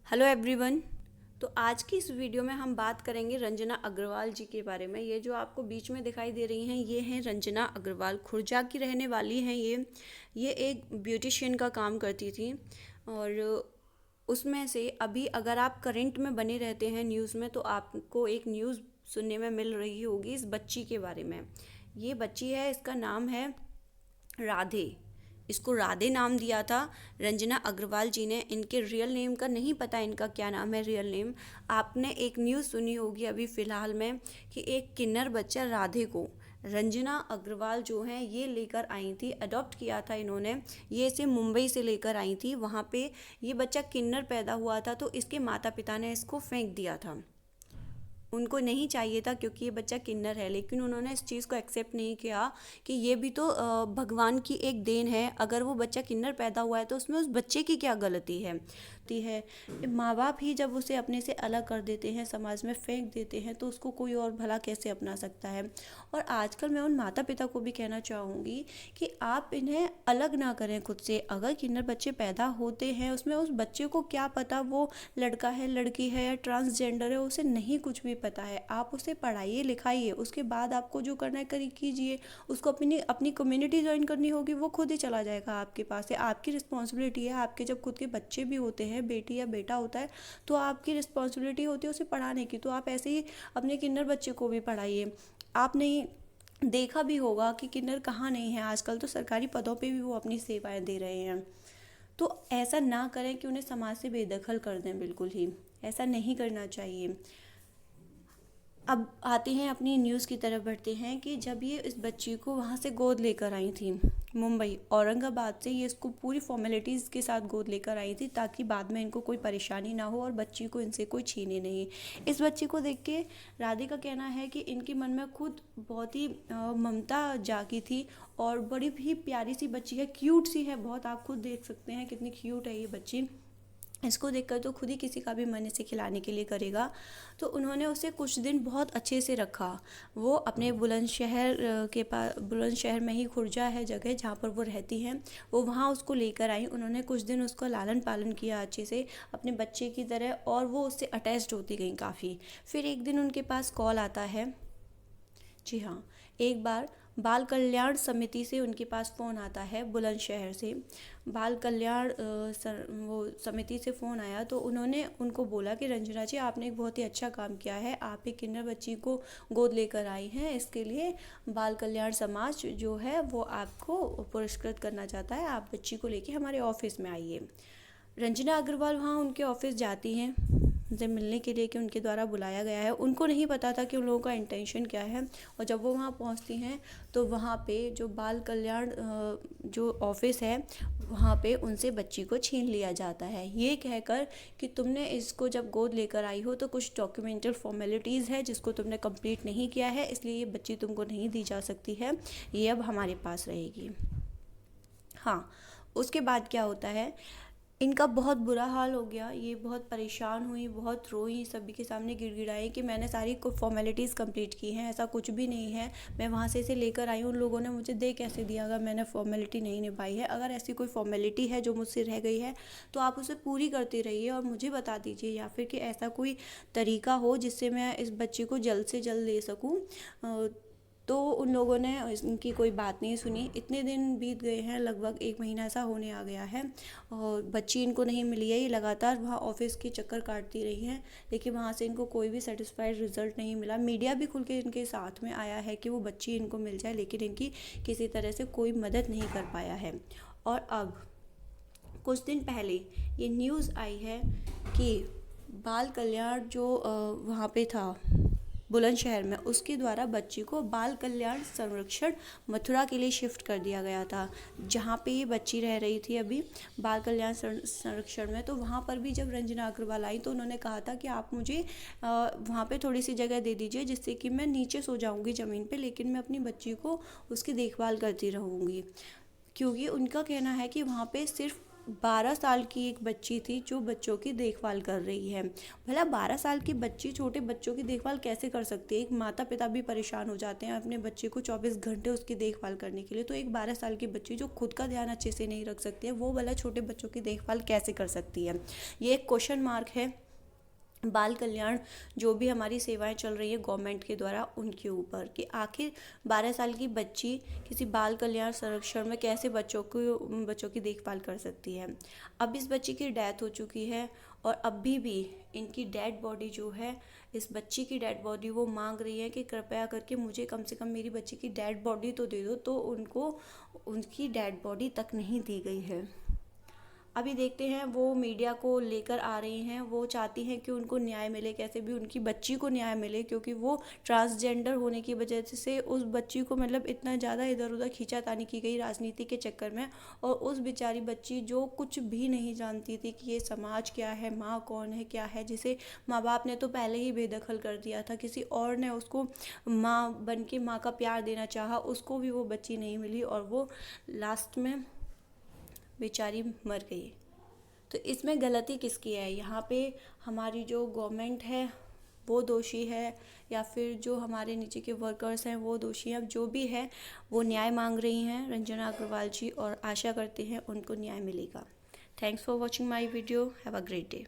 Hello everyone. तो आज की इस वीडियो में हम बात करेंगे रंजना अग्रवाल जी के बारे में। ये जो आपको बीच में दिखाई दे रही हैं ये हैं रंजना अग्रवाल, खुर्जा की रहने वाली हैं। ये एक ब्यूटिशियन का काम करती थी और उसमें से अभी अगर आप करंट में बने रहते हैं न्यूज़ में तो आपको एक न्यूज़ सुनने में मिल रही होगी इस बच्ची के बारे में। ये बच्ची है, इसका नाम है राधे। इसको राधे नाम दिया था रंजना अग्रवाल जी ने। इनके रियल नेम का नहीं पता इनका क्या नाम है रियल नेम। आपने एक न्यूज़ सुनी होगी अभी फ़िलहाल में कि एक किन्नर बच्चा राधे को रंजना अग्रवाल जो हैं ये लेकर आई थी, अडॉप्ट किया था इन्होंने। ये इसे मुंबई से लेकर आई थी। वहाँ पे ये बच्चा किन्नर पैदा हुआ था तो इसके माता पिता ने इसको फेंक दिया था। उनको नहीं चाहिए था क्योंकि ये बच्चा किन्नर है, लेकिन उन्होंने इस चीज़ को एक्सेप्ट नहीं किया कि ये भी तो भगवान की एक देन है। अगर वो बच्चा किन्नर पैदा हुआ है तो उसमें उस बच्चे की क्या गलती है। माँ बाप ही जब उसे अपने से अलग कर देते हैं, समाज में फेंक देते हैं, तो उसको कोई और भला कैसे अपना सकता है। और आजकल मैं उन माता पिता को भी कहना चाहूँगी कि आप इन्हें अलग ना करें खुद से। अगर किन्नर बच्चे पैदा होते हैं उसमें उस बच्चे को क्या पता वो लड़का है, लड़की है या ट्रांसजेंडर है, उसे नहीं कुछ भी पता है। आप उसे पढ़ाइए लिखाइए, उसके बाद आपको जो करना है करिए कीजिए। उसको अपनी अपनी कम्युनिटी ज्वाइन करनी होगी, वो खुद ही चला जाएगा आपके पास से। आपकी रिस्पॉन्सिबिलिटी है। आपके जब खुद के बच्चे भी होते हैं, बेटी या बेटा होता है, तो आपकी रिस्पॉन्सिबिलिटी होती है उसे पढ़ाने की। तो आप ऐसे ही अपने किन्नर बच्चे को भी पढ़ाइए। आपने देखा भी होगा कि किन्नर कहाँ नहीं है, आजकल तो सरकारी पदों पे भी वो अपनी सेवाएं दे रहे हैं। तो ऐसा ना करें कि उन्हें समाज से बेदखल कर दें, बिल्कुल ही ऐसा नहीं करना चाहिए। अब आते हैं अपनी न्यूज़ की तरफ बढ़ते हैं कि जब ये इस बच्ची को वहाँ से गोद लेकर आई थी, मुंबई औरंगाबाद से ये इसको पूरी फॉर्मेलिटीज़ के साथ गोद लेकर आई थी ताकि बाद में इनको कोई परेशानी ना हो और बच्ची को इनसे कोई छीने नहीं। इस बच्ची को देख के राधे का कहना है कि इनके मन में खुद बहुत ही ममता जागी थी और बड़ी ही प्यारी सी बच्ची है, क्यूट सी है बहुत। आप खुद देख सकते हैं कितनी क्यूट है ये बच्ची। इसको देखकर तो खुद ही किसी का भी मन इसे खिलाने के लिए करेगा। तो उन्होंने उसे कुछ दिन बहुत अच्छे से रखा। वो अपने बुलंदशहर के पास, बुलंदशहर में ही खुर्जा है जगह जहाँ पर वो रहती हैं, वो वहाँ उसको लेकर आई। उन्होंने कुछ दिन उसका लालन पालन किया अच्छे से अपने बच्चे की तरह और वो उससे अटैच्ड होती गई काफ़ी। फिर एक दिन उनके पास कॉल आता है। जी हाँ, एक बार बाल कल्याण समिति से उनके पास फ़ोन आता है बुलंदशहर से। बाल कल्याण वो समिति से फ़ोन आया तो उन्होंने उनको बोला कि रंजना जी आपने एक बहुत ही अच्छा काम किया है, आप एक किन्नर बच्ची को गोद लेकर आई हैं, इसके लिए बाल कल्याण समाज जो है वो आपको पुरस्कृत करना चाहता है, आप बच्ची को लेके हमारे ऑफिस में आइए। रंजना अग्रवाल वहाँ उनके ऑफिस जाती हैं उनसे मिलने के लिए कि उनके द्वारा बुलाया गया है। उनको नहीं पता था कि उन लोगों का इंटेंशन क्या है। और जब वो वहाँ पहुँचती हैं तो वहाँ पे जो बाल कल्याण जो ऑफिस है वहाँ पे उनसे बच्ची को छीन लिया जाता है, ये कहकर कि तुमने इसको जब गोद लेकर आई हो तो कुछ डॉक्यूमेंटल फॉर्मेलिटीज़ है जिसको तुमने कंप्लीट नहीं किया है, इसलिए ये बच्ची तुमको नहीं दी जा सकती है, ये अब हमारे पास रहेगी। हाँ, उसके बाद क्या होता है, इनका बहुत बुरा हाल हो गया। ये बहुत परेशान हुई, बहुत रोई, सभी के सामने गिड़गिड़ाई कि मैंने सारी फॉर्मेलिटीज़ कंप्लीट की हैं, ऐसा कुछ भी नहीं है। मैं वहाँ से इसे लेकर आई हूँ, उन लोगों ने मुझे दे कैसे दिया अगर मैंने फॉर्मेलिटी नहीं निभाई है। अगर ऐसी कोई फॉर्मेलिटी है जो मुझसे रह गई है तो आप उसे पूरी करते रहिए और मुझे बता दीजिए, या फिर कि ऐसा कोई तरीका हो जिससे मैं इस बच्चे को जल्द से जल्द ले सकूँ। तो उन लोगों ने इनकी कोई बात नहीं सुनी। इतने दिन बीत गए हैं, लगभग 1 महीना ऐसा होने आ गया है और बच्ची इनको नहीं मिली है। ये लगातार वहाँ ऑफिस के चक्कर काटती रही हैं, लेकिन वहाँ से इनको कोई भी सेटिस्फाइड रिजल्ट नहीं मिला। मीडिया भी खुल के इनके साथ में आया है कि वो बच्ची इनको मिल जाए, लेकिन इनकी किसी तरह से कोई मदद नहीं कर पाया है। और अब कुछ दिन पहले ये न्यूज़ आई है कि बाल कल्याण जो वहाँ पे था बुलंदशहर में, उसके द्वारा बच्ची को बाल कल्याण संरक्षण मथुरा के लिए शिफ्ट कर दिया गया था, जहाँ पे ये बच्ची रह रही थी अभी बाल कल्याण संरक्षण में। तो वहाँ पर भी जब रंजना अग्रवाल आई तो उन्होंने कहा था कि आप मुझे वहाँ पे थोड़ी सी जगह दे दीजिए जिससे कि मैं नीचे सो जाऊँगी ज़मीन पे, लेकिन मैं अपनी बच्ची को उसकी देखभाल करती रहूँगी। क्योंकि उनका कहना है कि वहाँ पे सिर्फ 12 साल की एक बच्ची थी जो बच्चों की देखभाल कर रही है। भला 12 साल की बच्ची छोटे बच्चों की देखभाल कैसे कर सकती है? एक माता पिता भी परेशान हो जाते हैं अपने बच्चे को 24 घंटे उसकी देखभाल करने के लिए, तो एक 12 साल की बच्ची जो खुद का ध्यान अच्छे से नहीं रख सकती है, वो भला छोटे बच्चों की देखभाल कैसे कर सकती है? ये एक क्वेश्चन मार्क है बाल कल्याण जो भी हमारी सेवाएं चल रही है गवर्नमेंट के द्वारा उनके ऊपर, कि आखिर 12 साल की बच्ची किसी बाल कल्याण संरक्षण में कैसे बच्चों की देखभाल कर सकती है। अब इस बच्ची की डेथ हो चुकी है और अभी भी इनकी डेड बॉडी जो है, इस बच्ची की डेड बॉडी वो मांग रही है कि कृपया करके मुझे कम से कम मेरी बच्ची की डेड बॉडी तो दे दो, तो उनको उनकी डेड बॉडी तक नहीं दी गई है। अभी देखते हैं वो मीडिया को लेकर आ रही हैं, वो चाहती हैं कि उनको न्याय मिले, कैसे भी उनकी बच्ची को न्याय मिले, क्योंकि वो ट्रांसजेंडर होने की वजह से उस बच्ची को मतलब इतना ज़्यादा इधर उधर खींचातानी की गई राजनीति के चक्कर में, और उस बेचारी बच्ची जो कुछ भी नहीं जानती थी कि ये समाज क्या है, माँ कौन है, क्या है, जिसे माँ बाप ने तो पहले ही बेदखल कर दिया था, किसी और ने उसको माँ बन के माँ का प्यार देना चाहा, उसको भी वो बच्ची नहीं मिली और वो लास्ट में बेचारी मर गई। तो इसमें गलती किसकी है? यहाँ पे हमारी जो गवर्नमेंट है वो दोषी है, या फिर जो हमारे नीचे के वर्कर्स हैं वो दोषी हैं? अब जो भी है वो न्याय मांग रही हैं रंजना अग्रवाल जी, और आशा करते हैं उनको न्याय मिलेगा। Thanks for watching my video. Have a great day.